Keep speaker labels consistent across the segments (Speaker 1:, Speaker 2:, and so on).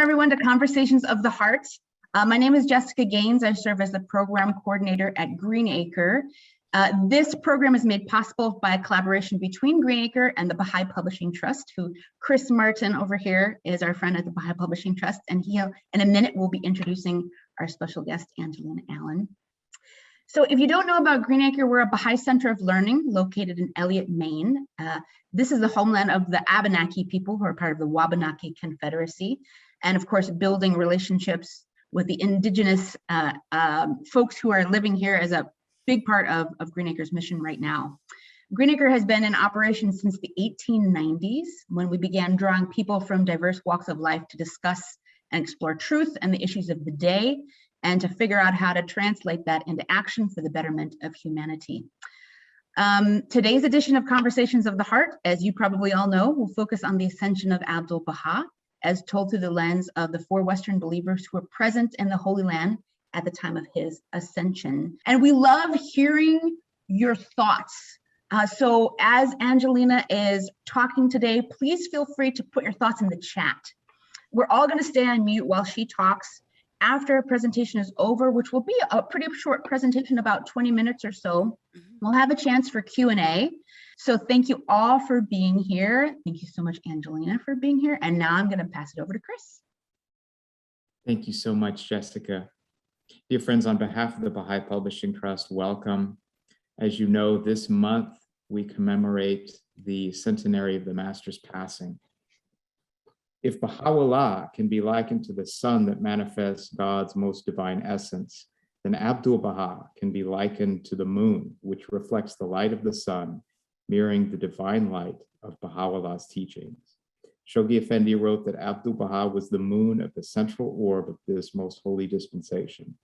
Speaker 1: everyone to Conversations of the Heart. My name is Jessica Gaines. I serve as the program coordinator at Acre. This program is made possible by a collaboration between Acre and the Bahá'í Publishing Trust, who Chris Martin over here is our friend at the Bahá'í Publishing Trust, and he, in a minute, will be introducing our special guest, Angelina Allen. So if you don't know about Acre, we're a Baha'i Center of Learning located in Elliott, Maine. This is the homeland of the Abenaki people who are part of the Wabanaki Confederacy. And of course, building relationships with the indigenous folks who are living here is a big part of Green Acre's mission right now. Green Acre has been in operation since the 1890s, when we began drawing people from diverse walks of life to discuss and explore truth and the issues of the day, and to figure out how to translate that into action for the betterment of humanity. Today's edition of Conversations of the Heart, as you probably all know, will focus on the Ascension of Abdu'l-Baha, as told through the lens of the 4 Western believers who were present in the Holy Land at the time of his ascension. And we love hearing your thoughts. So as Angelina is talking today, please feel free to put your thoughts in the chat. We're all going to stay on mute while she talks. After a presentation is over, which will be a pretty short presentation, about 20 minutes or so, we'll have a chance for Q&A. So thank you all for being here. Thank you so much, Angelina, for being here. And now I'm going to pass it over to Chris.
Speaker 2: Thank you so much, Jessica. Dear friends, on behalf of the Bahá'í Publishing Trust, welcome. As you know, this month we commemorate the centenary of the Master's passing. If Baha'u'llah can be likened to the sun that manifests God's most divine essence, then Abdu'l-Baha can be likened to the moon, which reflects the light of the sun, mirroring the divine light of Baha'u'llah's teachings. Shoghi Effendi wrote that Abdu'l-Baha was the moon of the central orb of this most holy dispensation.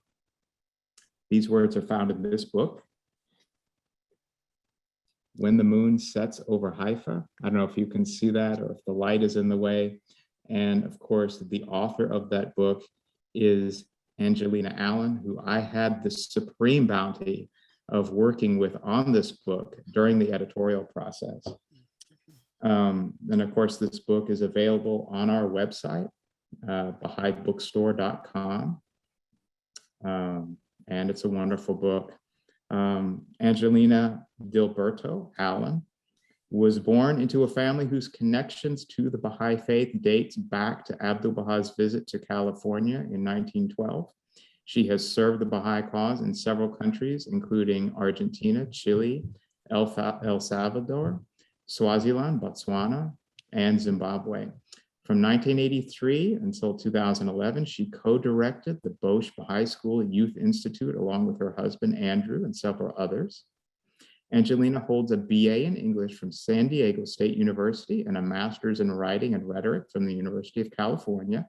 Speaker 2: These words are found in this book, When the Moon Sets Over Haifa. I don't know if you can see that or if the light is in the way. And of course, the author of that book is Angelina Allen, who I had the supreme bounty of working with on this book during the editorial process. And of course, this book is available on our website, Bahá'íBookstore.com. And it's a wonderful book. Angelina Dilberto Allen was born into a family whose connections to the Baha'i faith dates back to Abdu'l-Baha's visit to California in 1912. She has served the Baha'i cause in several countries, including Argentina, Chile, El Salvador, Swaziland, Botswana, and Zimbabwe. From 1983 until 2011, she co-directed the Bosch Baha'i School Youth Institute along with her husband, Andrew, and several others. Angelina holds a BA in English from San Diego State University and a master's in writing and rhetoric from the University of California,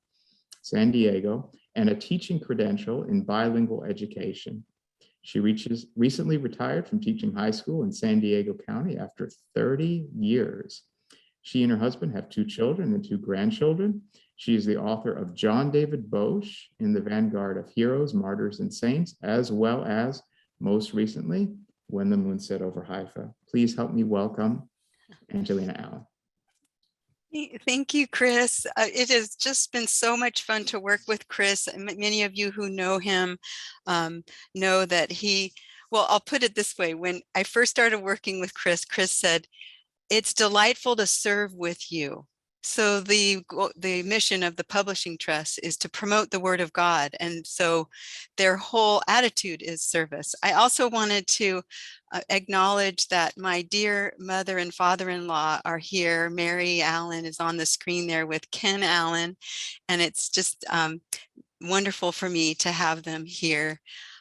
Speaker 2: San Diego, and a teaching credential in bilingual education. She recently retired from teaching high school in San Diego County after 30 years. She and her husband have 2 children and 2 grandchildren. She is the author of John David Bosch in the Vanguard of Heroes, Martyrs, and Saints, as well as, most recently, When the Moon Set Over Haifa. Please help me welcome Angelina Allen.
Speaker 3: Thank you, Chris. It has just been so much fun to work with Chris. Many of you who know him know that well, I'll put it this way. When I first started working with Chris, Chris said, "It's delightful to serve with you." So the mission of the Publishing Trust is to promote the Word of God. And so their whole attitude is service. I also wanted to acknowledge that my dear mother and father-in-law are here. Mary Allen is on the screen there with Ken Allen. And it's just wonderful for me to have them here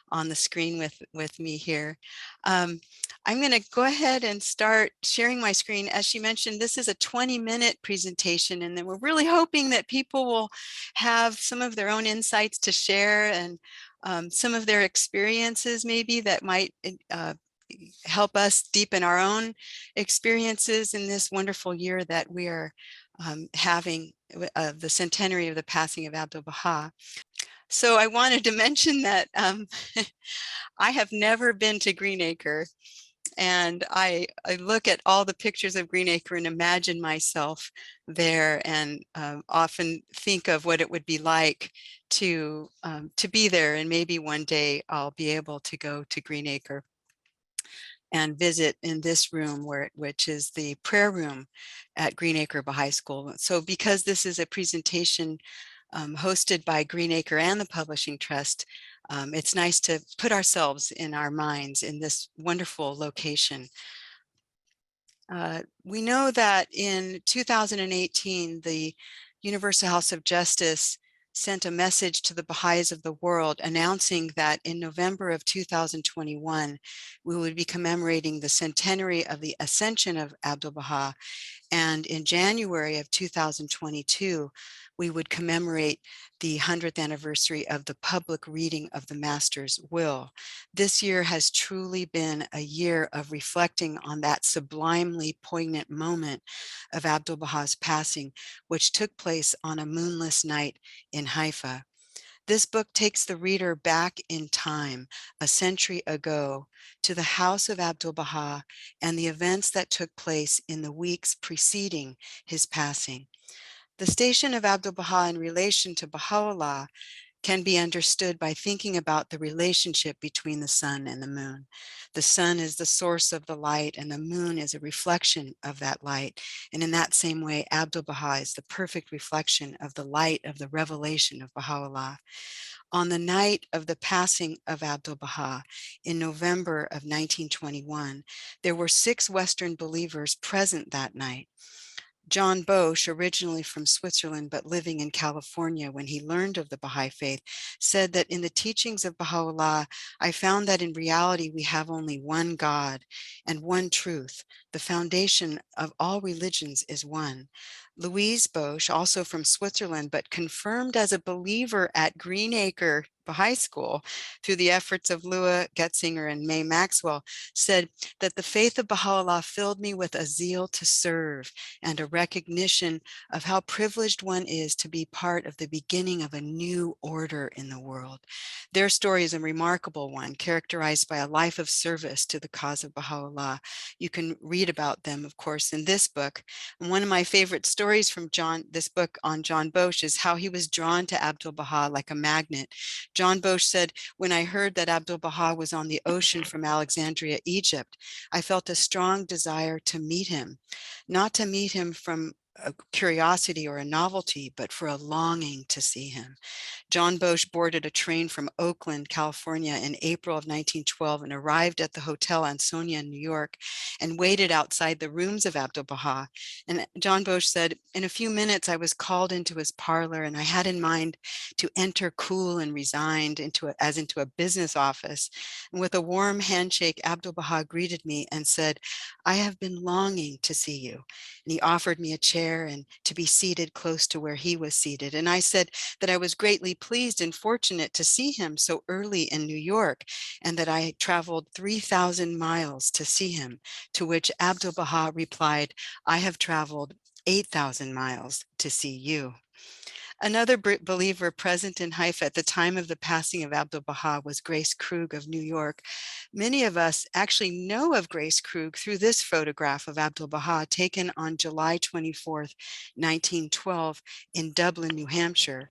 Speaker 3: on the screen with me here. I'm going to go ahead and start sharing my screen. As she mentioned, this is a 20-minute presentation, and then we're really hoping that people will have some of their own insights to share and some of their experiences maybe that might help us deepen our own experiences in this wonderful year that we are having the centenary of the passing of Abdu'l-Baha. So I wanted to mention that I have never been to Green Acre. And I look at all the pictures of Greenacre and imagine myself there, and often think of what it would be like to be there. And maybe one day I'll be able to go to Greenacre and visit in this room, which is the prayer room at Greenacre Bahá'í School. So because this is a presentation hosted by Greenacre and the Publishing Trust, it's nice to put ourselves in our minds in this wonderful location. We know that in 2018, the Universal House of Justice sent a message to the Baha'is of the world announcing that in November of 2021, we would be commemorating the centenary of the Ascension of Abdu'l-Baha. And in January of 2022, we would commemorate the 100th anniversary of the public reading of the Master's will. This year has truly been a year of reflecting on that sublimely poignant moment of Abdu'l-Baha's passing, which took place on a moonless night in Haifa. This book takes the reader back in time, a century ago, to the house of Abdu'l-Baha and the events that took place in the weeks preceding his passing. The station of Abdu'l-Baha in relation to Baha'u'llah can be understood by thinking about the relationship between the sun and the moon. The sun is the source of the light, and the moon is a reflection of that light. And in that same way, Abdu'l-Baha is the perfect reflection of the light of the revelation of Baha'u'llah. On the night of the passing of Abdu'l-Baha in November of 1921, there were 6 Western believers present that night. John Bosch, originally from Switzerland but living in California when he learned of the Baha'i faith, said that in the teachings of Baha'u'llah, I found that in reality we have only one God and one truth. The foundation of all religions is one. Louise Bosch, also from Switzerland but confirmed as a believer at Greenacre Baha'i School through the efforts of Lua Getzinger and May Maxwell, said that the faith of Baha'u'llah filled me with a zeal to serve and a recognition of how privileged one is to be part of the beginning of a new order in the world. Their story is a remarkable one, characterized by a life of service to the cause of Baha'u'llah. You can read about them, of course, in this book. And one of my favorite stories from this book on John Bosch is how he was drawn to Abdu'l-Baha like a magnet. John Bosch said, when I heard that Abdu'l-Baha was on the ocean from Alexandria, Egypt, I felt a strong desire to meet him, not to meet him from a curiosity or a novelty, but for a longing to see him. John Bosch boarded a train from Oakland, California in April of 1912 and arrived at the Hotel Ansonia in New York and waited outside the rooms of Abdu'l-Baha. And John Bosch said, in a few minutes, I was called into his parlor and I had in mind to enter cool and resigned as into a business office. And with a warm handshake, Abdu'l-Baha greeted me and said, I have been longing to see you. And he offered me a chair and to be seated close to where he was seated. And I said that I was greatly pleased and fortunate to see him so early in New York, and that I traveled 3,000 miles to see him, to which Abdu'l-Baha replied, I have traveled 8,000 miles to see you. Another believer present in Haifa at the time of the passing of Abdu'l-Baha was Grace Krug of New York. Many of us actually know of Grace Krug through this photograph of Abdu'l-Baha taken on July 24th, 1912 in Dublin, New Hampshire.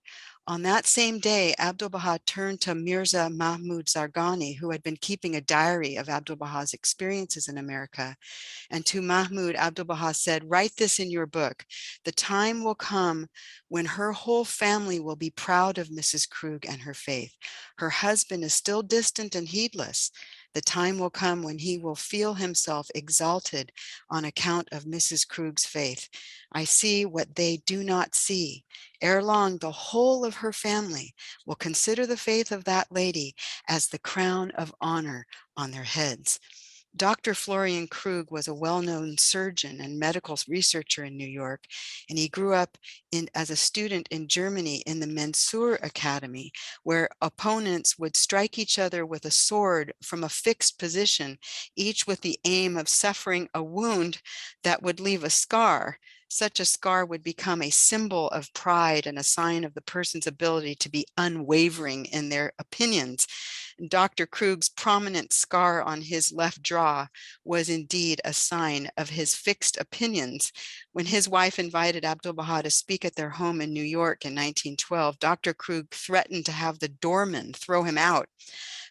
Speaker 3: On that same day, Abdu'l-Baha turned to Mirza Mahmud Zargani, who had been keeping a diary of Abdu'l-Baha's experiences in America. And to Mahmud, Abdu'l-Baha said, write this in your book. The time will come when her whole family will be proud of Mrs. Krug and her faith. Her husband is still distant and heedless. The time will come when he will feel himself exalted on account of Mrs. Krug's faith. I see what they do not see. Ere long, the whole of her family will consider the faith of that lady as the crown of honor on their heads. Dr. Florian Krug was a well-known surgeon and medical researcher in New York, and he grew up as a student in Germany in the Mensur Academy, where opponents would strike each other with a sword from a fixed position, each with the aim of suffering a wound that would leave a scar. Such a scar would become a symbol of pride and a sign of the person's ability to be unwavering in their opinions. Dr. Krug's prominent scar on his left jaw was indeed a sign of his fixed opinions. When his wife invited Abdu'l-Baha to speak at their home in New York in 1912, Dr. Krug threatened to have the doorman throw him out.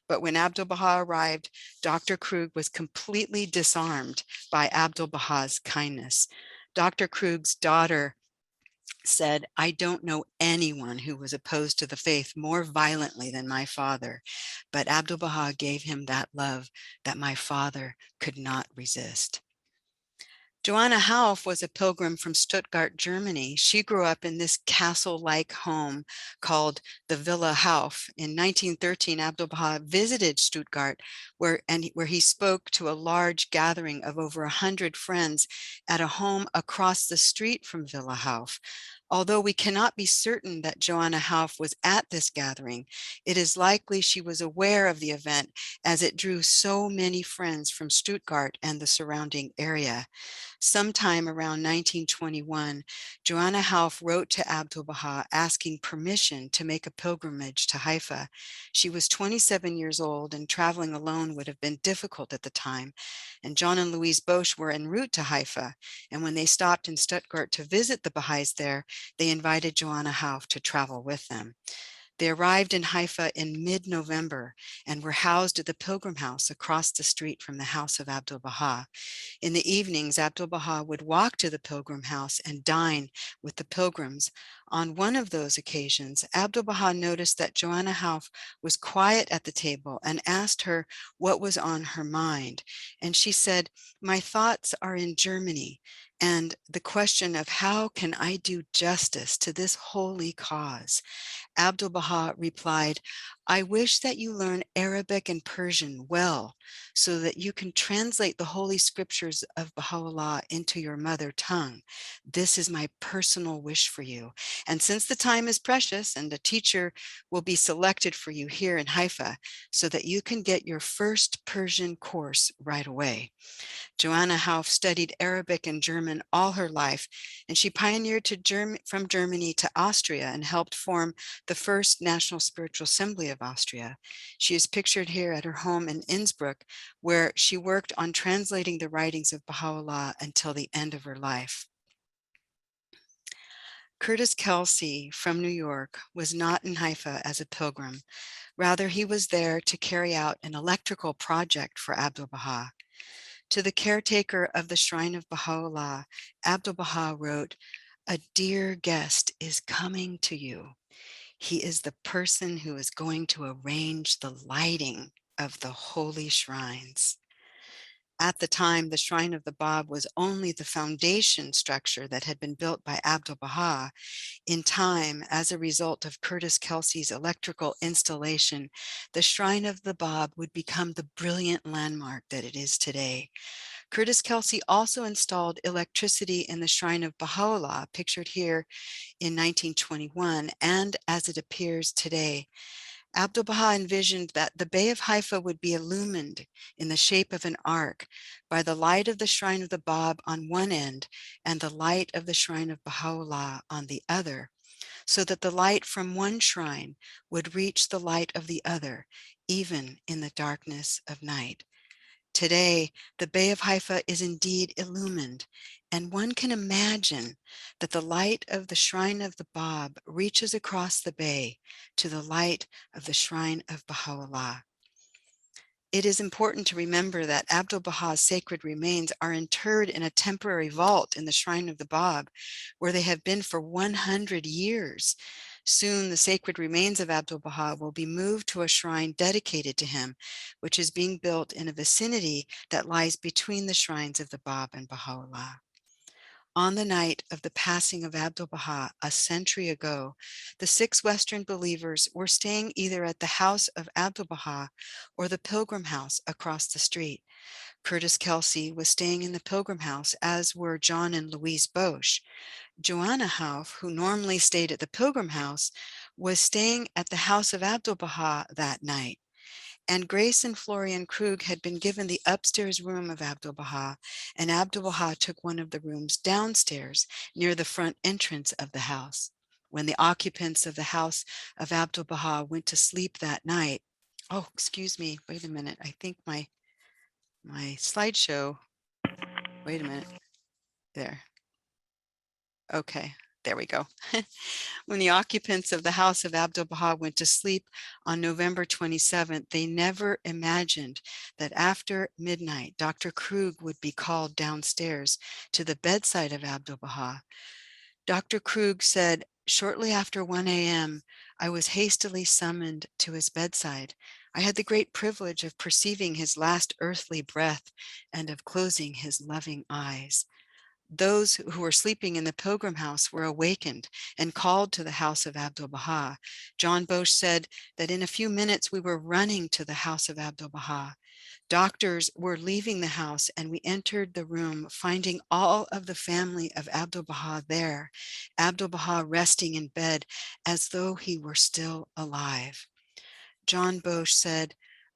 Speaker 3: But when Abdu'l-Baha arrived, Dr. Krug was completely disarmed by Abdu'l-Baha's kindness. Dr. Krug's daughter said, "I don't know anyone who was opposed to the faith more violently than my father, but Abdu'l-Baha gave him that love that my father could not resist." Joanna Houff was a pilgrim from Stuttgart, Germany. She grew up in this castle-like home called the Villa Houff. In 1913, Abdu'l-Baha visited Stuttgart, where he spoke to a large gathering of over 100 friends at a home across the street from Villa Houff. Although we cannot be certain that Joanna Houff was at this gathering, it is likely she was aware of the event as it drew so many friends from Stuttgart and the surrounding area. Sometime around 1921, Joanna Houff wrote to Abdu'l-Baha asking permission to make a pilgrimage to Haifa. She was 27 years old and traveling alone would have been difficult at the time. And John and Louise Bosch were en route to Haifa. And when they stopped in Stuttgart to visit the Baha'is there, they invited Joanna Houff to travel with them. They arrived in Haifa in mid-November and were housed at the Pilgrim House across the street from the house of Abdu'l-Baha. In the evenings, Abdu'l-Baha would walk to the Pilgrim House and dine with the pilgrims. On one of those occasions, Abdu'l-Baha noticed that Joanna Houff was quiet at the table and asked her what was on her mind. And she said, "My thoughts are in Germany and the question of how can I do justice to this holy cause." Abdu'l-Baha replied, "I wish that you learn Arabic and Persian well so that you can translate the holy scriptures of Baha'u'llah into your mother tongue. This is my personal wish for you. And since the time is precious and a teacher will be selected for you here in Haifa so that you can get your first Persian course right away." Joanna Houff studied Arabic and German all her life, and she pioneered from Germany to Austria and helped form the first National Spiritual Assembly of Austria. She is pictured here at her home in Innsbruck, where she worked on translating the writings of Baha'u'llah until the end of her life. Curtis Kelsey from New York was not in Haifa as a pilgrim. Rather, he was there to carry out an electrical project for Abdu'l-Baha. To the caretaker of the Shrine of Baha'u'llah, Abdu'l-Baha wrote, "A dear guest is coming to you. He is the person who is going to arrange the lighting of the holy shrines." At the time, the Shrine of the Bab was only the foundation structure that had been built by Abdu'l-Baha. In time, as a result of Curtis Kelsey's electrical installation, the Shrine of the Bab would become the brilliant landmark that it is today. Curtis Kelsey also installed electricity in the Shrine of Baha'u'llah, pictured here in 1921, and as it appears today. Abdu'l-Baha envisioned that the Bay of Haifa would be illumined in the shape of an arc by the light of the Shrine of the Bab on one end and the light of the Shrine of Baha'u'llah on the other, so that the light from one shrine would reach the light of the other, even in the darkness of night. Today, the Bay of Haifa is indeed illumined, and one can imagine that the light of the Shrine of the Bab reaches across the bay to the light of the Shrine of Baha'u'llah. It is important to remember that Abdu'l-Baha's sacred remains are interred in a temporary vault in the Shrine of the Bab, where they have been for 100 years. Soon, the sacred remains of Abdu'l-Baha will be moved to a shrine dedicated to him, which is being built in a vicinity that lies between the shrines of the Bab and Baha'u'llah. On the night of the passing of Abdu'l-Baha a century ago, the 6 Western believers were staying either at the house of Abdu'l-Baha or the Pilgrim House across the street. Curtis Kelsey was staying in the Pilgrim House, as were John and Louise Bosch. Joanna Houff, who normally stayed at the Pilgrim House, was staying at the house of Abdu'l-Baha that night. And Grace and Florian Krug had been given the upstairs room of Abdu'l-Baha, and Abdu'l-Baha took one of the rooms downstairs near the front entrance of the house. When the occupants of the house of Abdu'l-Baha went to sleep that night, Oh, excuse me. Wait a minute. I think my slideshow. Wait a minute. There. Okay. There we go. When the occupants of the house of Abdu'l-Baha went to sleep on November 27th, they never imagined that after midnight, Dr. Krug would be called downstairs to the bedside of Abdu'l-Baha. Dr. Krug said, "Shortly after 1 a.m., I was hastily summoned to his bedside. I had the great privilege of perceiving his last earthly breath and of closing his loving eyes. Those who were sleeping in the pilgrim house were awakened and called to the house of Abdu'l-Baha. John Bosch said that in a few minutes we were running to the house of Abdu'l-Baha. Doctors were leaving the house and we entered the room, finding all of the family of Abdu'l-Baha there, Abdu'l-Baha resting in bed as though he were still alive." John Bosch said,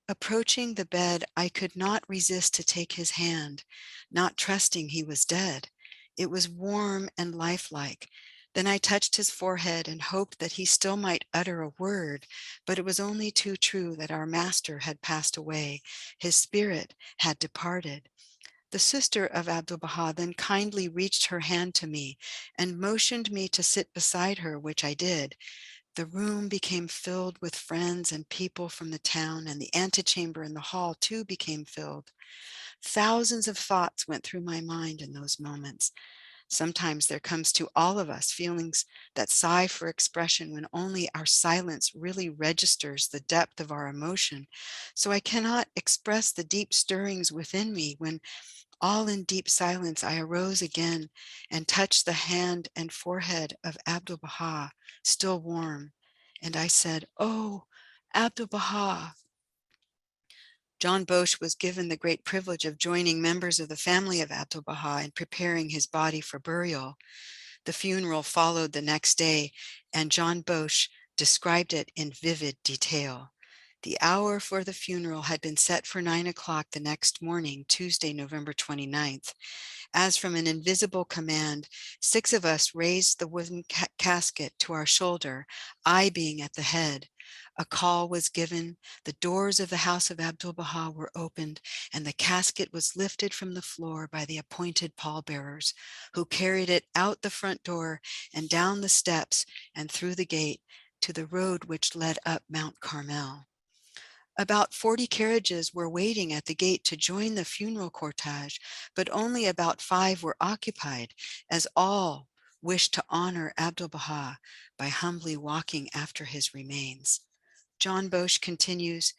Speaker 3: "Approaching the bed, I could not resist to take his hand, not trusting he was dead. It was warm and lifelike. Then I touched his forehead and hoped that he still might utter a word, but it was only too true that our master had passed away. His spirit had departed." The sister of Abdu'l-Baha then kindly reached her hand to me and motioned me to sit beside her, which I did. The room became filled with friends and people from the town, and the antechamber and the hall too became filled. Thousands of thoughts went through my mind in those moments. Sometimes there comes to all of us feelings that sigh for expression when only our silence really registers the depth of our emotion. So I cannot express the deep stirrings within me when all in deep silence I arose again and touched the hand and forehead of Abdu'l-Baha, still warm. And I said, "Oh, Abdu'l-Baha." John Bosch was given the great privilege of joining members of the family of Abdu'l-Baha in preparing his body for burial. The funeral followed the next day, and John Bosch described it in vivid detail. The hour for the funeral had been set for 9 o'clock the next morning, Tuesday, November 29th. As from an invisible command, 6 of us raised the wooden casket to our shoulder, I being at the head. A call was given, the doors of the house of Abdu'l-Baha were opened, and the casket was lifted from the floor by the appointed pallbearers, who carried it out the front door and down the steps and through the gate to the road which led up Mount Carmel. About 40 carriages were waiting at the gate to join the funeral cortege, but only about 5 were occupied, as all wished to honor Abdu'l-Baha by humbly walking after his remains. John Bosch continues,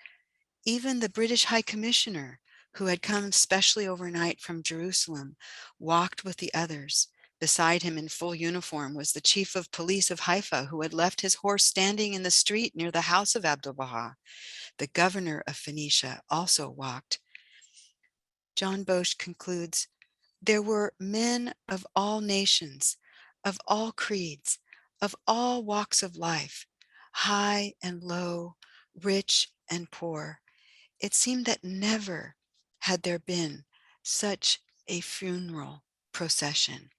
Speaker 3: "Even the British High Commissioner, who had come specially overnight from Jerusalem, walked with the others. Beside him in full uniform was the chief of police of Haifa, who had left his horse standing in the street near the house of Abdu'l-Baha. The governor of Phoenicia also walked." John Bosch concludes, "There were men of all nations, of all creeds, of all walks of life, high and low, rich and poor. It seemed that never had there been such a funeral procession."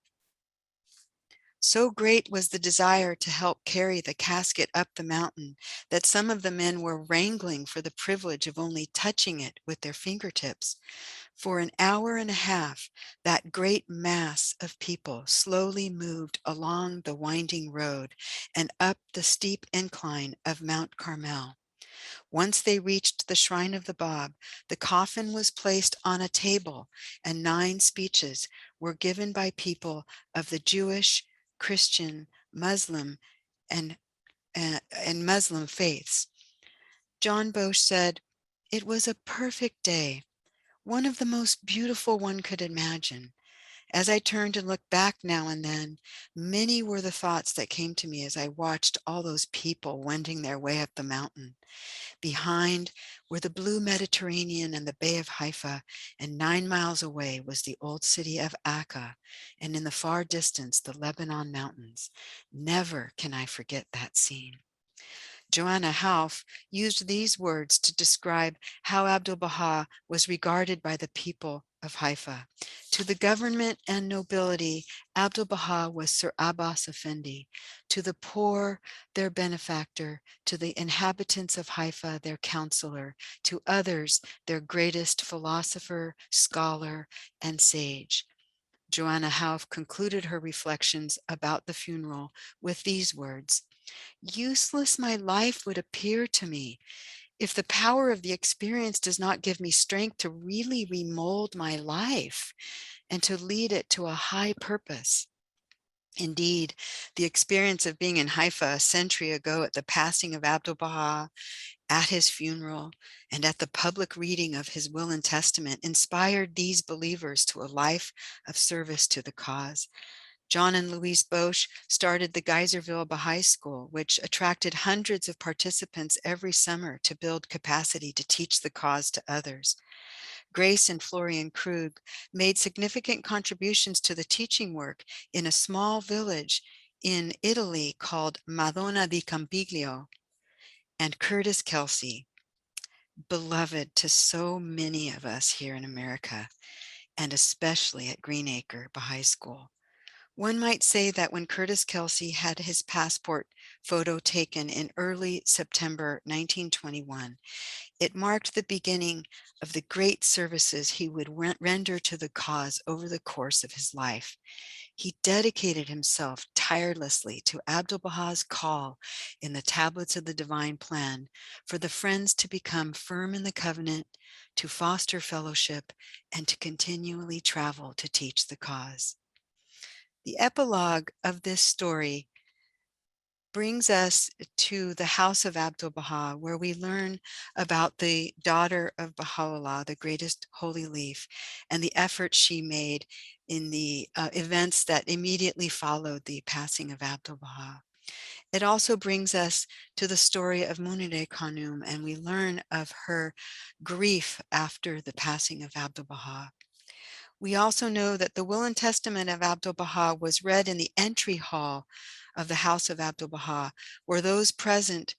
Speaker 3: So great was the desire to help carry the casket up the mountain that some of the men were wrangling for the privilege of only touching it with their fingertips. For an hour and a half, that great mass of people slowly moved along the winding road and up the steep incline of Mount Carmel. Once they reached the shrine of the Bab, the coffin was placed on a table and 9 speeches were given by people of the Jewish, Christian, Muslim, and Muslim faiths. John Bosch said, "It was a perfect day, one of the most beautiful one could imagine. As I turned and looked back now and then, many were the thoughts that came to me as I watched all those people wending their way up the mountain. Behind were the blue Mediterranean and the Bay of Haifa, and 9 miles away was the old city of Acre, and in the far distance the Lebanon mountains. Never can I forget that scene." Joanna Houff used these words to describe how Abdu'l-Baha was regarded by the people of Haifa. To the government and nobility, Abdu'l-Baha was Sir Abbas Effendi. To the poor, their benefactor. To the inhabitants of Haifa, their counselor. To others, their greatest philosopher, scholar, and sage. Joanna Houff concluded her reflections about the funeral with these words: "Useless my life would appear to me if the power of the experience does not give me strength to really remold my life and to lead it to a high purpose." Indeed, the experience of being in Haifa a century ago at the passing of Abdu'l-Baha, at his funeral, and at the public reading of his will and testament inspired these believers to a life of service to the cause. John and Louise Bosch started the Geyserville Baha'i School, which attracted hundreds of participants every summer to build capacity to teach the cause to others. Grace and Florian Krug made significant contributions to the teaching work in a small village in Italy called Madonna di Campiglio. And Curtis Kelsey, beloved to so many of us here in America, and especially at Greenacre Baha'i School. One might say that when Curtis Kelsey had his passport photo taken in early September 1921, it marked the beginning of the great services he would render to the cause over the course of his life. He dedicated himself tirelessly to Abdu'l-Baha's call in the tablets of the divine plan for the friends to become firm in the covenant, to foster fellowship, and to continually travel to teach the cause. The epilogue of this story brings us to the house of Abdu'l-Baha, where we learn about the daughter of Baha'u'llah, the greatest holy leaf, and the effort she made in the events that immediately followed the passing of Abdu'l-Baha. It also brings us to the story of Munire Khanum, and we learn of her grief after the passing of Abdu'l-Baha. We also know that the will and testament of Abdu'l-Baha was read in the entry hall of the house of Abdu'l-Baha, where those present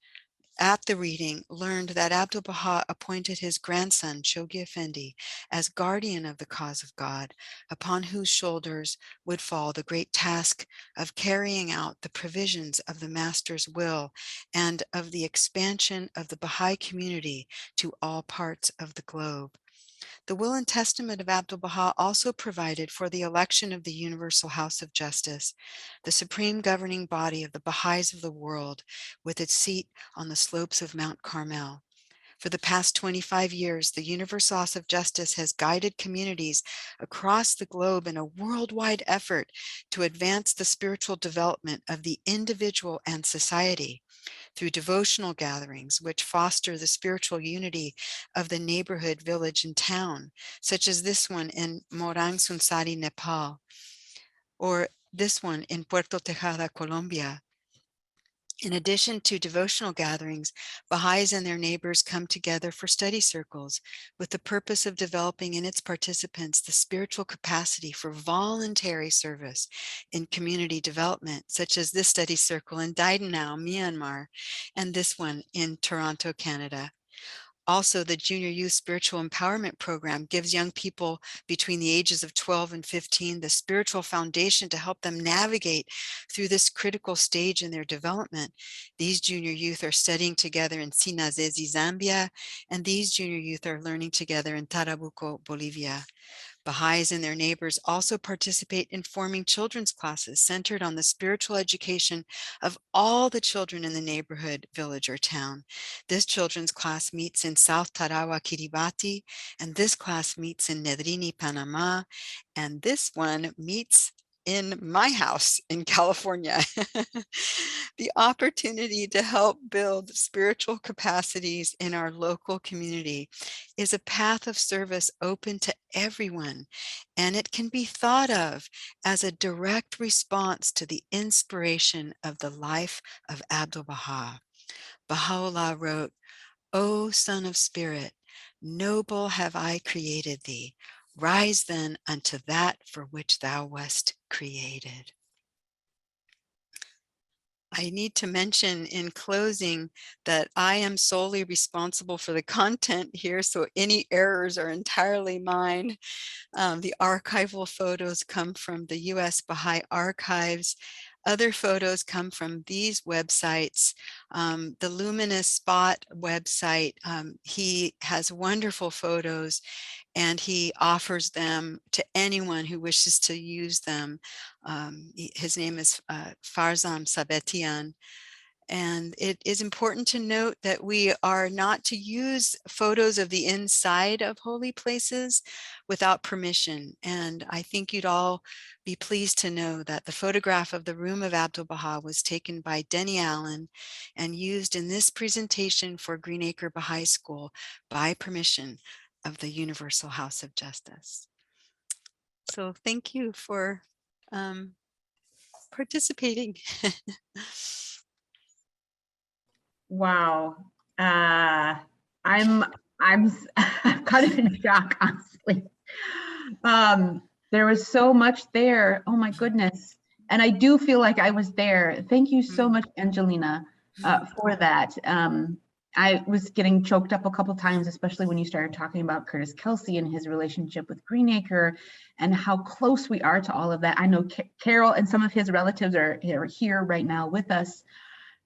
Speaker 3: at the reading learned that Abdu'l-Baha appointed his grandson, Shoghi Effendi, as guardian of the cause of God, upon whose shoulders would fall the great task of carrying out the provisions of the Master's will and of the expansion of the Baha'i community to all parts of the globe. The will and testament of Abdu'l-Baha also provided for the election of the Universal House of Justice, the supreme governing body of the Baha'is of the world, with its seat on the slopes of Mount Carmel. For the past 25 years, the Universal House of Justice has guided communities across the globe in a worldwide effort to advance the spiritual development of the individual and society through devotional gatherings, which foster the spiritual unity of the neighborhood, village, and town, such as this one in Morang Sunsari, Nepal, or this one in Puerto Tejada, Colombia. In addition to devotional gatherings, Baha'is and their neighbors come together for study circles with the purpose of developing in its participants the spiritual capacity for voluntary service in community development, such as this study circle in Dandenong, Myanmar, and this one in Toronto, Canada. Also, the Junior Youth Spiritual Empowerment Program gives young people between the ages of 12 and 15 the spiritual foundation to help them navigate through this critical stage in their development. These junior youth are studying together in Sinazezi, Zambia, and these junior youth are learning together in Tarabuco, Bolivia. Baha'is and their neighbors also participate in forming children's classes centered on the spiritual education of all the children in the neighborhood, village, or town. This children's class meets in South Tarawa, Kiribati, and this class meets in Nedrini, Panama, and this one meets in my house in California. The opportunity to help build spiritual capacities in our local community is a path of service open to everyone, and it can be thought of as a direct response to the inspiration of the life of Abdu'l-Baha. Baha'u'llah wrote, "O Son of Spirit, noble have I created thee. Rise then unto that for which thou wast created." I need to mention in closing that I am solely responsible for the content here, so any errors are entirely mine. The archival photos come from the U.S. Baha'i Archives. Other photos come from these websites. The Luminous Spot website, he has wonderful photos and he offers them to anyone who wishes to use them. His name is Farzam Sabetian. And it is important to note that we are not to use photos of the inside of holy places without permission. And I think you'd all be pleased to know that the photograph of the room of Abdu'l-Baha was taken by Denny Allen and used in this presentation for Greenacre Baha'i School by permission of the Universal House of Justice. So thank you for participating.
Speaker 1: Wow. I'm kind of in shock, honestly. There was so much there. Oh my goodness. And I do feel like I was there. Thank you so much, Angelina, for that. I was getting choked up a couple times, especially when you started talking about Curtis Kelsey and his relationship with Greenacre and how close we are to all of that. I know Carol and some of his relatives are here right now with us.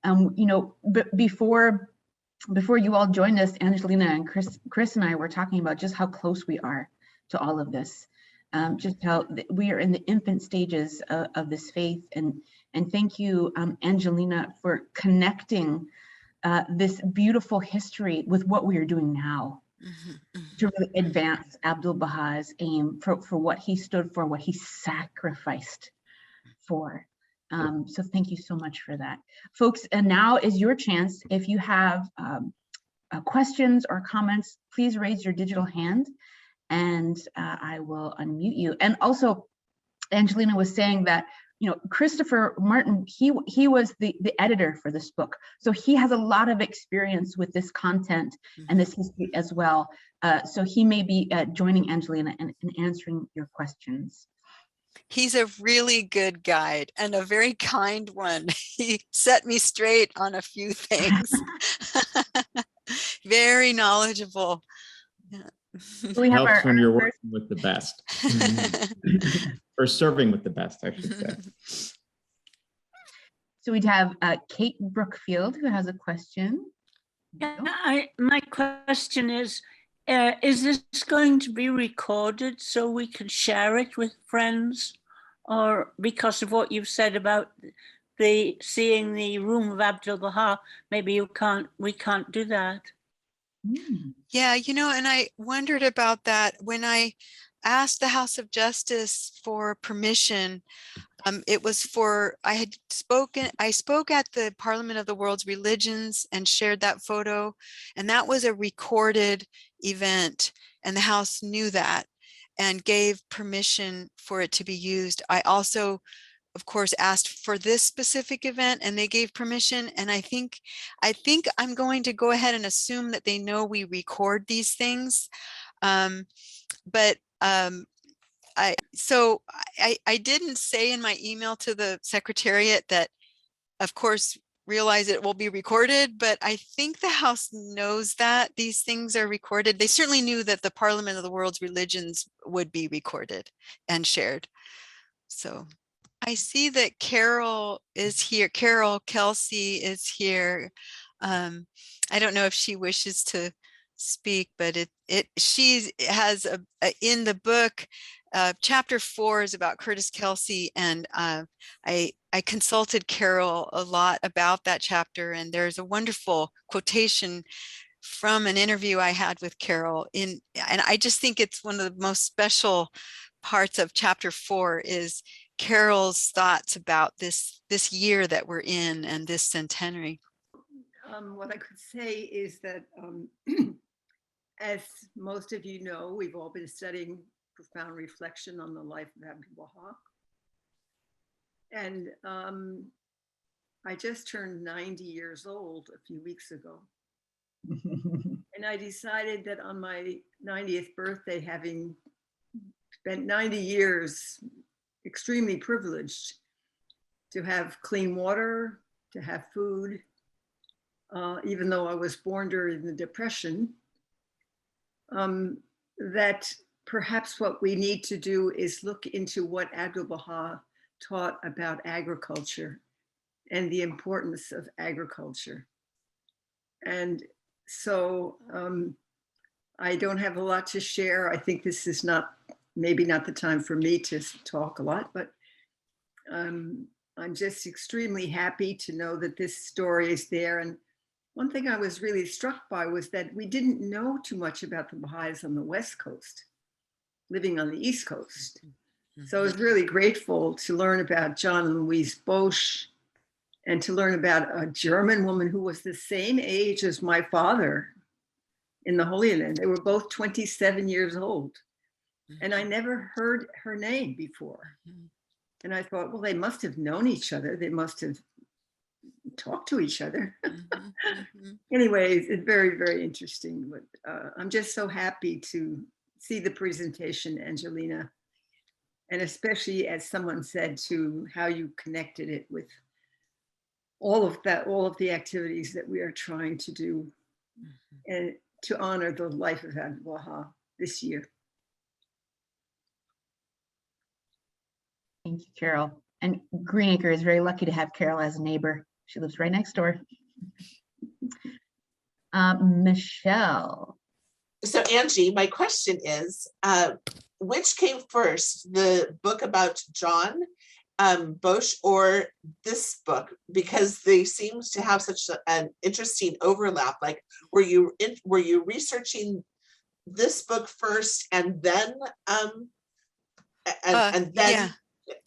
Speaker 1: You know, but before you all joined us, Angelina and Chris and I were talking about just how close we are to all of this, just how we are in the infant stages of this faith. And thank you, Angelina, for connecting this beautiful history with what we are doing now to really advance Abdu'l-Baha's aim for what he stood for, what he sacrificed for. So thank you so much for that. Folks, and now is your chance. If you have questions or comments, please raise your digital hand and I will unmute you. And also, Angelina was saying that, you know, Christopher Martin, he was the editor for this book. So he has a lot of experience with this content and this history as well. So he may be joining Angelina and answering your questions.
Speaker 3: He's a really good guide and a very kind one. He set me straight on a few things. Very knowledgeable. Yeah.
Speaker 1: So we have
Speaker 2: helps when you're working with the best. Or serving with the best, I should say.
Speaker 1: So we'd have Kate Brookfield, who has a question.
Speaker 4: Yeah, my question is this going to be recorded so we can share it with friends? Or because of what you've said about seeing the room of Abdu'l-Baha, maybe we can't do that.
Speaker 3: Yeah, you know, and I wondered about that when I asked the House of Justice for permission. It was for, I spoke at the Parliament of the World's Religions and shared that photo, and that was a recorded event, and the House knew that and gave permission for it to be used. I also, of course, asked for this specific event and they gave permission. And I think I'm going to go ahead and assume that they know we record these things. I didn't say in my email to the Secretariat that, of course, realize it will be recorded, but I think the House knows that these things are recorded. They certainly knew that the Parliament of the World's Religions would be recorded and shared. So I see that Carol is here. Carol Kelsey is here. I don't know if she wishes to speak, but she has in the book, chapter 4 is about Curtis Kelsey, and I consulted Carol a lot about that chapter, and there's a wonderful quotation from an interview I had with Carol and I just think it's one of the most special parts of chapter 4 is Carol's thoughts about this year that we're in and this centenary.
Speaker 5: What I could say is that as most of you know, we've all been studying profound reflection on the life of Abdu'l-Baha. And I just turned 90 years old a few weeks ago. And I decided that on my 90th birthday, having spent 90 years extremely privileged to have clean water, to have food, even though I was born during the Depression, that perhaps what we need to do is look into what Abdu'l-Baha taught about agriculture and the importance of agriculture. And so I don't have a lot to share. I think this is maybe not the time for me to talk a lot, but I'm just extremely happy to know that this story is there. And one thing I was really struck by was that we didn't know too much about the Baha'is on the West Coast, living on the East Coast. So I was really grateful to learn about John and Louise Bosch, and to learn about a German woman who was the same age as my father in the Holy Land. They were both 27 years old. And I never heard her name before. And I thought, well, they must have known each other. They must have talked to each other. Anyway, it's very, very interesting. But I'm just so happy to see the presentation, Angelina. And especially, as someone said, to how you connected it with all of the activities that we are trying to do and to honor the life of Abdu'l-Baha this year.
Speaker 1: Thank you, Carol. And Green Acre is very lucky to have Carol as a neighbor. She lives right next door. Michelle.
Speaker 6: So Angie, my question is, which came first, the book about John Bosch or this book? Because they seem to have such an interesting overlap. Like, were you researching this book first and then
Speaker 3: yeah.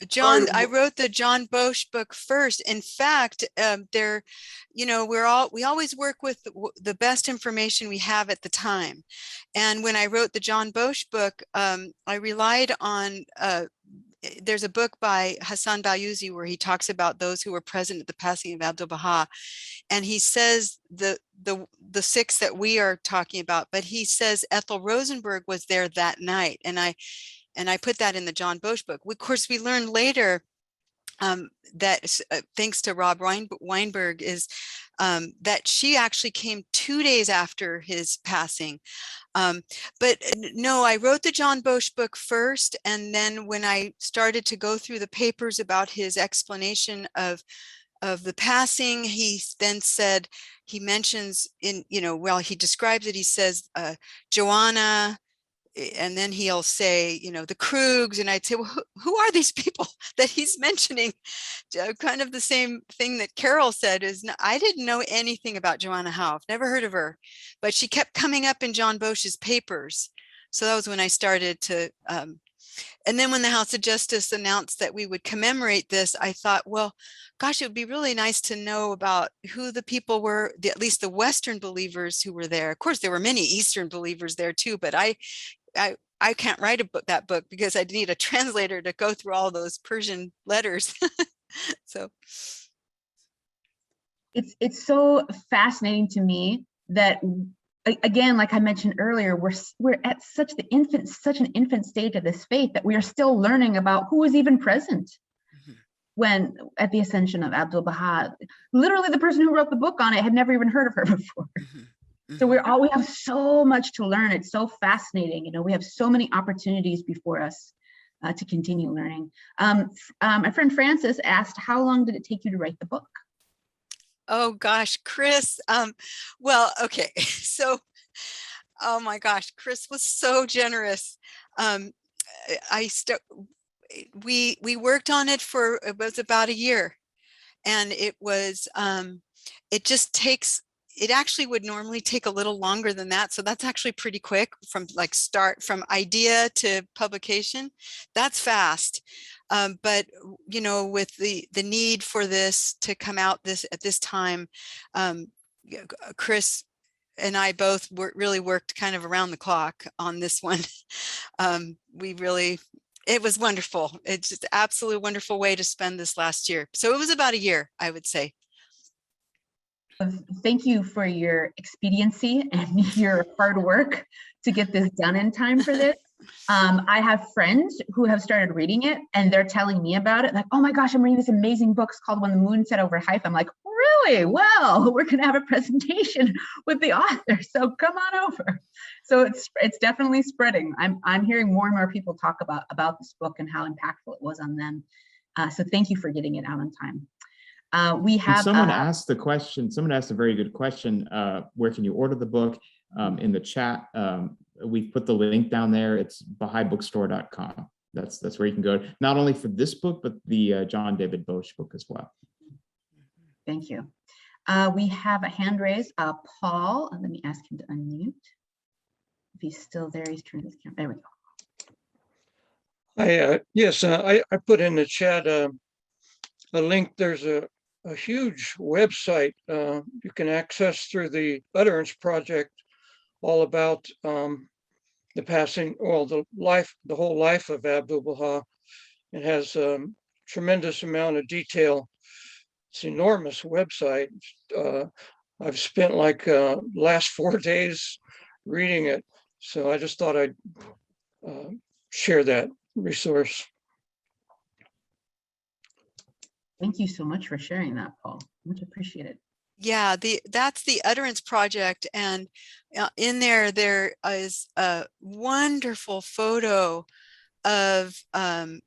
Speaker 3: John, I wrote the John Bosch book first. In fact, we always work with the best information we have at the time. And when I wrote the John Bosch book, I relied on, there's a book by Hassan Bayoussi where he talks about those who were present at the passing of Abdu'l-Baha. And he says the six that we are talking about, but he says Ethel Rosenberg was there that night. And I put that in the John Bosch book. Of course, we learned later that thanks to Rob Weinberg is that she actually came 2 days after his passing. But no, I wrote the John Bosch book first. And then when I started to go through the papers about his explanation of the passing, he then said, he mentions he describes it, he says, Joanna, and then he'll say, the Krugs, and I'd say, well, who are these people that he's mentioning? Kind of the same thing that Carol said is, I didn't know anything about Joanna Houff, never heard of her, but she kept coming up in John Bosch's papers. So that was when I started to, and then when the House of Justice announced that we would commemorate this, I thought, well, gosh, it would be really nice to know about who the people were, at least the Western believers who were there. Of course, there were many Eastern believers there too, but I can't write that book because I need a translator to go through all those Persian letters. So
Speaker 1: it's so fascinating to me that, again, like I mentioned earlier, we're at such an infant stage of this faith that we are still learning about who was even present when at the Ascension of Abdu'l-Baha. Literally, the person who wrote the book on it had never even heard of her before. So we have so much to learn. It's so fascinating. We have so many opportunities before us to continue learning. My friend Frances asked, how long did it take you to write the book?
Speaker 3: Oh gosh, Chris. Well, okay. So, oh my gosh, Chris was so generous. We worked on it it was about a year, and it was, it actually would normally take a little longer than that. So that's actually pretty quick from from idea to publication. That's fast. But, with the need for this to come out at this time, Chris and I both really worked kind of around the clock on this one. It was wonderful. It's just an absolute wonderful way to spend this last year. So it was about a year, I would say.
Speaker 1: Thank you for your expediency and your hard work to get this done in time for this. I have friends who have started reading it and they're telling me about it. Like, oh my gosh, I'm reading this amazing book. It's called When the Moon Set Over Haifa. I'm like, really? Well, we're going to have a presentation with the author, so come on over. So it's definitely spreading. I'm hearing more and more people talk about this book and how impactful it was on them. So thank you for getting it out on time. We have
Speaker 2: someone asked the question. Someone asked a very good question. Where can you order the book? In the chat, we've put the link down there. It's Bahá'íBookstore.com. That's where you can go. Not only for this book, but the John David Bosch book as well.
Speaker 1: Thank you. We have a hand raised. Paul, let me ask him to unmute. If he's still there, he's turned his camera. There we go.
Speaker 7: Yes, I put in the chat a link. There's a huge website you can access through the Utterance Project, all about the passing, well, the whole life of Abdu'l-Baha. It has a tremendous amount of detail. It's an enormous website. I've spent like last 4 days reading it. So I just thought I'd share that resource.
Speaker 1: Thank you so much for sharing that, Paul. Much appreciated.
Speaker 3: Yeah, that's the Utterance Project, and in there is a wonderful photo of one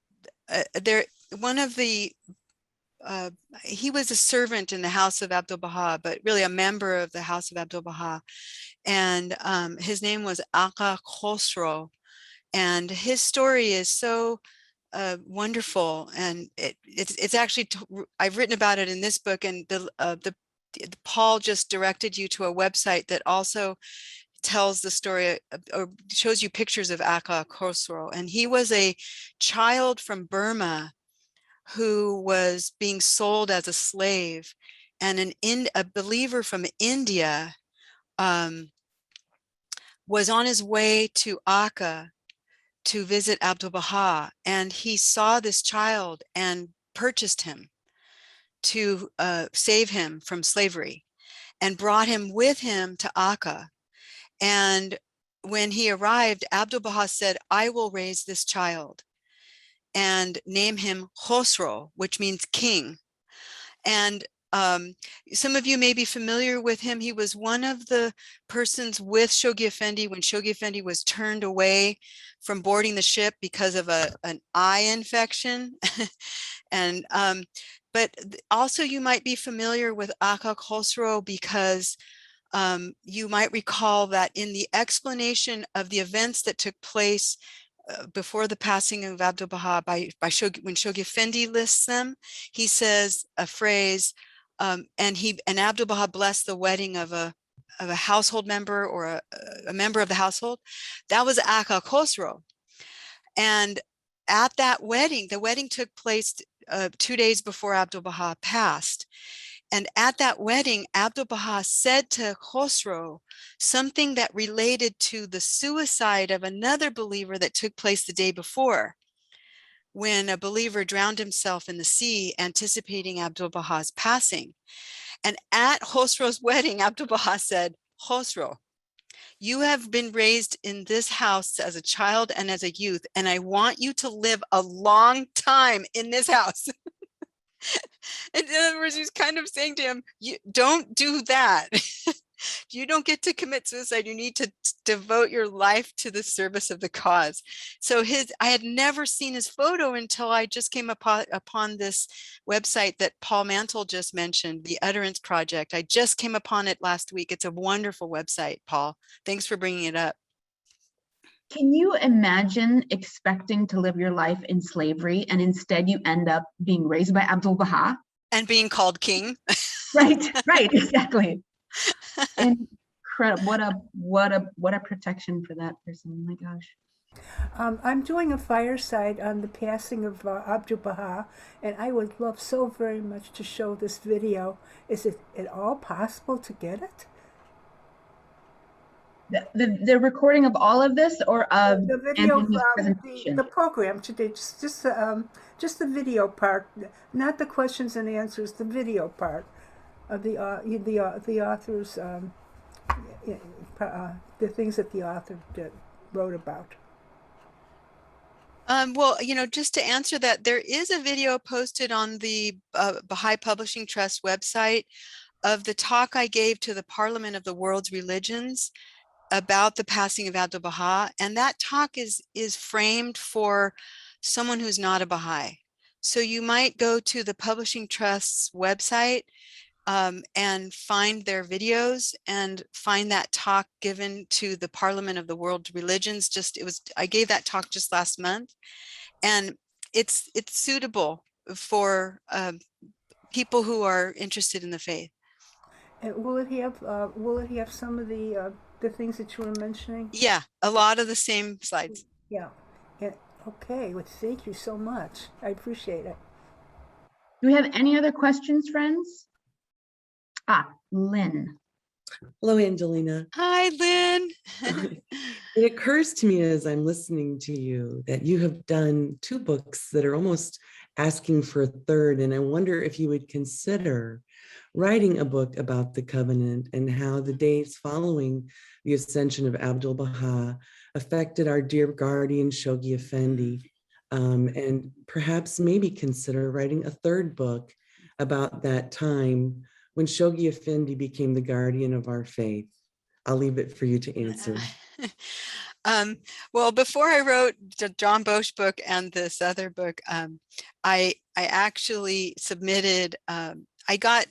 Speaker 3: of the he was a servant in the house of Abdu'l-Baha, but really a member of the house of Abdu'l-Baha, and his name was Acre Khosrow, and his story is so wonderful, and it's actually I've written about it in this book, and Paul just directed you to a website that also tells the story or shows you pictures of Acre Khosrow, and he was a child from Burma who was being sold as a slave, and a believer from India was on his way to Acre to visit Abdu'l-Baha, and he saw this child and purchased him to save him from slavery, and brought him with him to Acre. And when he arrived, Abdu'l-Baha said, "I will raise this child and name him Khosrow, which means king." And some of you may be familiar with him. He was one of the persons with Shoghi Effendi when Shoghi Effendi was turned away from boarding the ship because of an eye infection. And but also you might be familiar with Acre Khosrow because you might recall that in the explanation of the events that took place before the passing of Abdu'l-Baha by when Shoghi Effendi lists them, he says a phrase, and Abdu'l-Baha blessed the wedding of a household member or a member of the household. That was Acre Khosrow. And at that wedding, the wedding took place 2 days before Abdu'l-Baha passed. And at that wedding, Abdu'l-Baha said to Khosrow something that related to the suicide of another believer that took place the day before, when a believer drowned himself in the sea, anticipating Abdu'l-Baha's passing. And at Khosrow's wedding, Abdu'l-Baha said, "Khosrow, you have been raised in this house as a child and as a youth, and I want you to live a long time in this house." In other words, he's kind of saying to him, "You don't do that." You don't get to commit suicide. You need to devote your life to the service of the cause. So I had never seen his photo until I just came upon this website that Paul Mantle just mentioned, the Utterance Project. I just came upon it last week. It's a wonderful website, Paul. Thanks for bringing it up.
Speaker 1: Can you imagine expecting to live your life in slavery and instead you end up being raised by Abdu'l-Baha?
Speaker 3: And being called king.
Speaker 1: Right, exactly. Incredible. What a protection for that person. Oh my gosh.
Speaker 8: I'm doing a fireside on the passing of Abdu'l-Baha, and I would love so very much to show this video. Is it at all possible to get it?
Speaker 1: The recording of all of this, or of
Speaker 8: the video
Speaker 1: Anthony's
Speaker 8: from
Speaker 1: presentation?
Speaker 8: the program today, just the video part, not the questions and answers. The video part of the author's the things that the author wrote about.
Speaker 3: Well, just to answer that, there is a video posted on the Bahá'í Publishing Trust website of the talk I gave to the Parliament of the World's Religions about the passing of Abdu'l-Baha, and that talk is framed for someone who's not a Baha'i. So you might go to the Publishing Trust's website and find their videos and find that talk given to the Parliament of the World Religions. I gave that talk just last month, and it's suitable for people who are interested in the faith.
Speaker 8: And will it have some of the things that you were mentioning?
Speaker 3: Yeah, a lot of the same slides.
Speaker 8: Yeah. Okay. Well, thank you so much. I appreciate it.
Speaker 1: Do we have any other questions, friends? Lynn.
Speaker 9: Hello, Angelina.
Speaker 3: Hi, Lynn.
Speaker 9: It occurs to me as I'm listening to you that you have done 2 books that are almost asking for a third, and I wonder if you would consider writing a book about the covenant and how the dates following the ascension of Abdu'l-Baha affected our dear guardian Shoghi Effendi, and perhaps maybe consider writing a 3rd book about that time when Shoghi Effendi became the guardian of our faith. I'll leave it for you to answer.
Speaker 3: Well, before I wrote the John Bosch book and this other book, I actually submitted, I got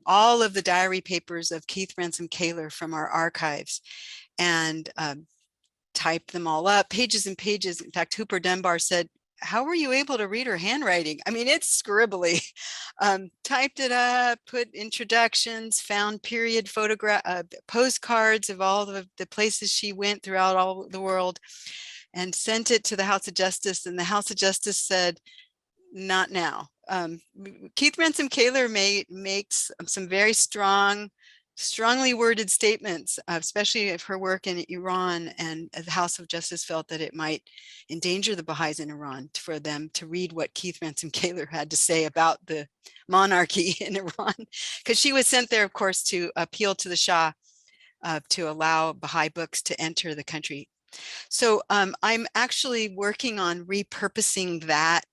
Speaker 3: all of the diary papers of Keith Ransom Kaler from our archives and typed them all up, pages and pages. In fact, Hooper Dunbar said, "How were you able to read her handwriting? I mean, it's scribbly." Typed it up, put introductions, found period postcards of all the places she went throughout all the world, and sent it to the House of Justice. And the House of Justice said, "Not now." Keith Ransom Kaler makes some very strongly worded statements, especially of her work in Iran, and the House of Justice felt that it might endanger the Baha'is in Iran for them to read what Keith Ransom Kaler had to say about the monarchy in Iran, because she was sent there, of course, to appeal to the Shah to allow Baha'i books to enter the country. So I'm actually working on repurposing that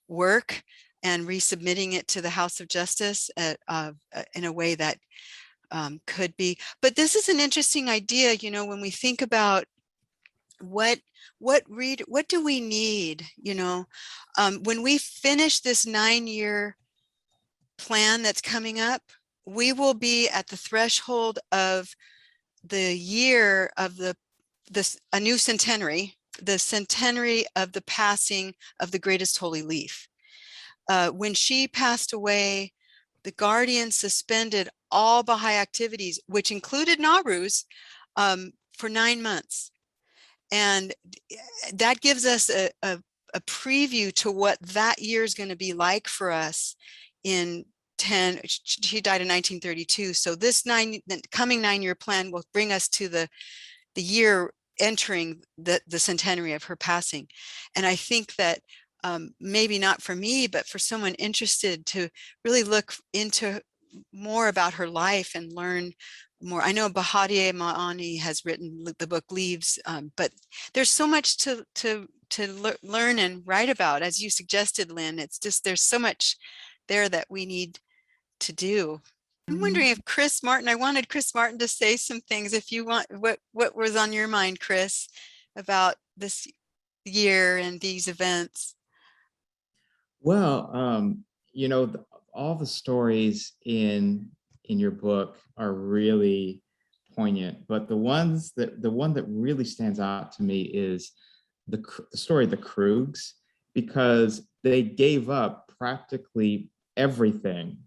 Speaker 3: work and resubmitting it to the House of Justice in a way that could be. But this is an interesting idea, you know, when we think about what do we need, you know, when we finish this 9-year plan that's coming up, we will be at the threshold of the year of a new centenary, the centenary of the passing of the greatest holy leaf. When she passed away, the Guardian suspended all Baha'i activities, which included Nowruz, for 9 months. And that gives us a preview to what that year is going to be like for us she died in 1932. So this coming 9-year plan will bring us to the year entering the centenary of her passing. And I think that maybe not for me, but for someone interested to really look into more about her life and learn more. I know Bahá'í Ma'ani has written the book Leaves, but there's so much to learn and write about, as you suggested, Lynn. It's just, there's so much there that we need to do. I'm wondering if Chris Martin, I wanted Chris Martin to say some things. If you want, what was on your mind, Chris, about this year and these events?
Speaker 2: Well, you know, all the stories in your book are really poignant, but the one that really stands out to me is the story of the Krugs, because they gave up practically everything.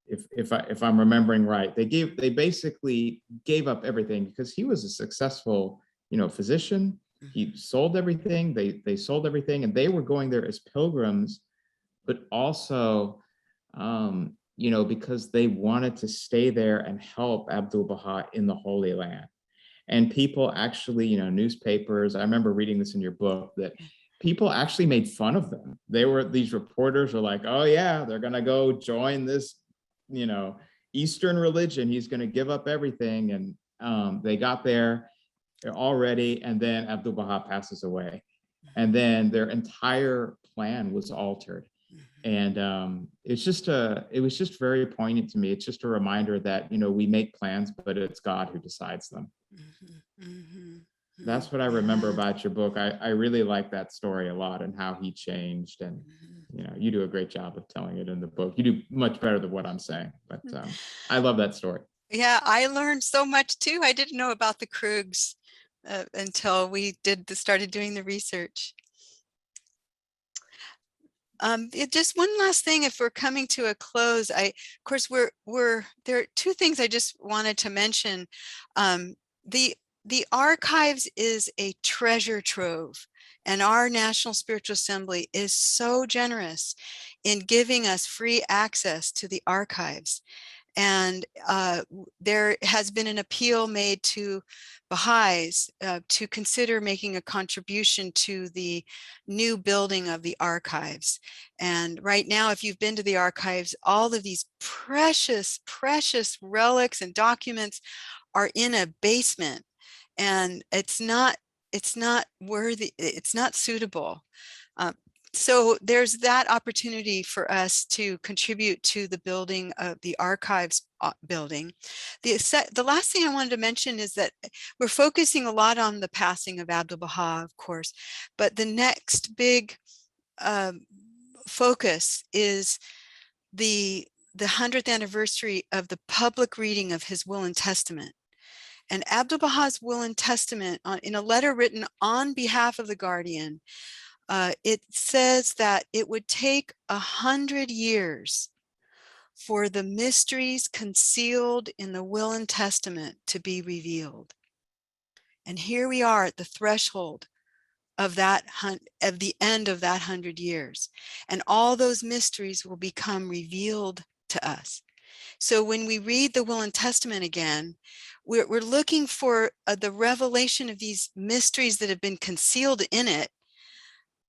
Speaker 2: If I'm remembering right, they basically gave up everything because he was a successful, you know, physician. He sold everything. They sold everything, and they were going there as pilgrims, but also, you know, because they wanted to stay there and help Abdu'l-Baha in the Holy Land. And people actually, you know, newspapers, I remember reading this in your book, that people actually made fun of them. These reporters were like, oh yeah, they're gonna go join this, you know, Eastern religion. He's gonna give up everything. And they got there already, and then Abdu'l-Baha passes away. And then their entire plan was altered. And it was just very poignant to me. It's just a reminder that, we make plans, but it's God who decides them. That's what I remember about your book. I really like that story a lot and how he changed. And, you do a great job of telling it in the book. You do much better than what I'm saying, but I love that story.
Speaker 3: Yeah, I learned so much too. I didn't know about the Krugs until we started doing the research. Just one last thing, if we're coming to a close, of course, there are two things I just wanted to mention. The archives is a treasure trove, and our National Spiritual Assembly is so generous in giving us free access to the archives. And there has been an appeal made to Baha'is to consider making a contribution to the new building of the archives. And right now, if you've been to the archives, all of these precious, precious relics and documents are in a basement, and it's not worthy, it's not suitable. So there's that opportunity for us to contribute to the building of the archives building. The last thing I wanted to mention is that we're focusing a lot on the passing of Abdu'l-Baha, of course, but the next big focus is the 100th anniversary of the public reading of his will and testament. And Abdu'l-Baha's will and testament, in a letter written on behalf of the Guardian, it says that it would take 100 years for the mysteries concealed in the will and testament to be revealed. And here we are at the threshold of the end of that 100 years. And all those mysteries will become revealed to us. So when we read the will and testament again, we're looking for the revelation of these mysteries that have been concealed in it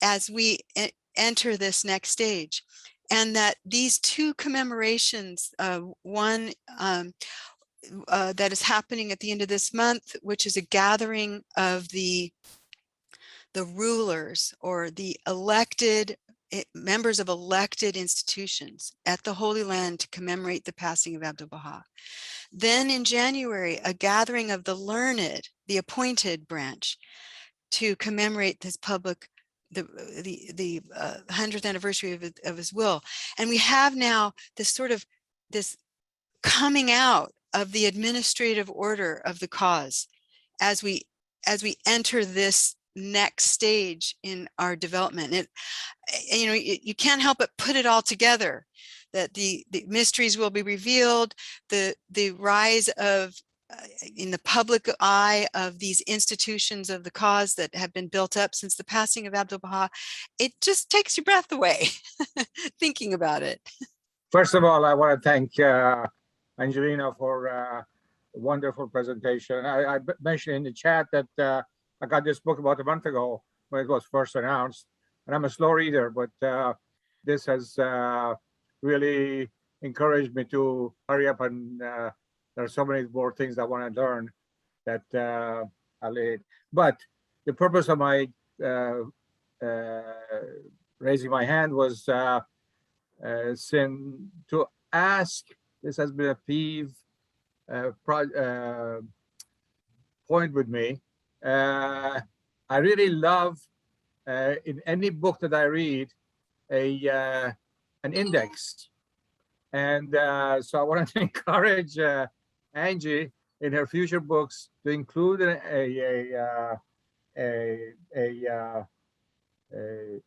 Speaker 3: as we enter this next stage. And that these two commemorations, one that is happening at the end of this month, which is a gathering of the rulers or the elected members of elected institutions at the Holy Land to commemorate the passing of Abdu'l-Baha. Then in January, a gathering of the learned, the appointed branch, to commemorate this public, the 100th anniversary of his will. And we have now this coming out of the administrative order of the cause as we enter this next stage in our development. You can't help but put it all together, that the mysteries will be revealed, the rise of in the public eye of these institutions of the cause that have been built up since the passing of Abdu'l-Baha. It just takes your breath away thinking about it.
Speaker 10: First of all, I want to thank Angelina for a wonderful presentation. I mentioned in the chat that I got this book about a month ago when it was first announced, and I'm a slow reader, but this has really encouraged me to hurry up, and there are so many more things I want to learn that I'll read. But the purpose of my raising my hand was to ask, this has been a peeve point with me. I really love in any book that I read an index, and so I want to encourage Angie in her future books to include an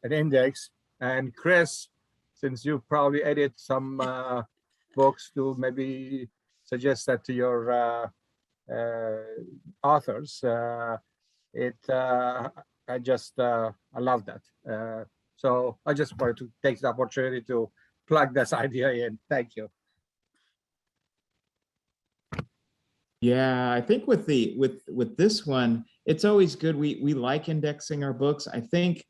Speaker 10: index, and Chris, since you probably edit some books, to maybe suggest that to your authors. I love that. So I just wanted to take the opportunity to plug this idea in. Thank you.
Speaker 2: Yeah, I think with this one, it's always good. We like indexing our books. I think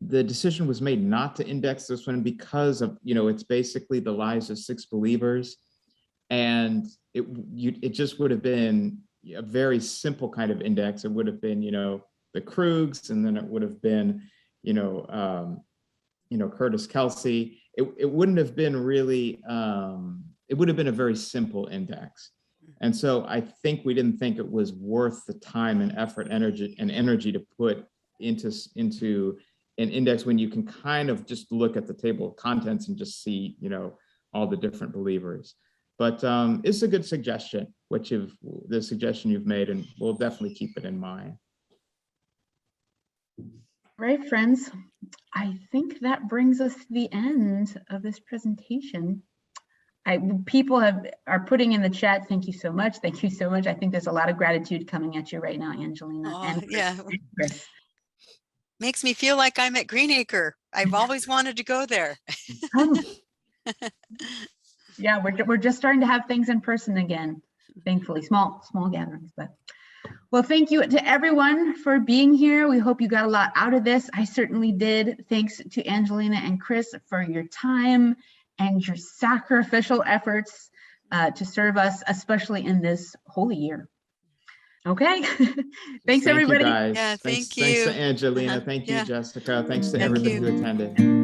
Speaker 2: the decision was made not to index this one because of, it's basically the lives of 6 believers, and it just would have been a very simple kind of index. It would have been, the Krugs, and then it would have been, Curtis Kelsey. it wouldn't have been really, it would have been a very simple index. And so I think we didn't think it was worth the time and effort, energy to put into an index when you can kind of just look at the table of contents and just see, you know, all the different believers. But it's a good suggestion, the suggestion you've made, and we'll definitely keep it in mind.
Speaker 1: Right, friends, I think that brings us to the end of this presentation. People are putting in the chat, thank you so much. Thank you so much. I think there's a lot of gratitude coming at you right now, Angelina.
Speaker 3: Oh,
Speaker 1: and
Speaker 3: yeah.
Speaker 1: Chris.
Speaker 3: Makes me feel like I'm at Green Acre. I've always wanted to go there.
Speaker 1: Yeah, we're just starting to have things in person again, thankfully, small gatherings. But well, thank you to everyone for being here. We hope you got a lot out of this. I certainly did. Thanks to Angelina and Chris for your time and your sacrificial efforts to serve us, especially in this holy year. Okay. Thanks, everybody.
Speaker 2: You guys.
Speaker 3: Yeah,
Speaker 2: thanks
Speaker 3: you.
Speaker 2: to Angelina. Thank you, Jessica. Thanks to
Speaker 3: Thank
Speaker 2: everybody
Speaker 3: you.
Speaker 2: who attended.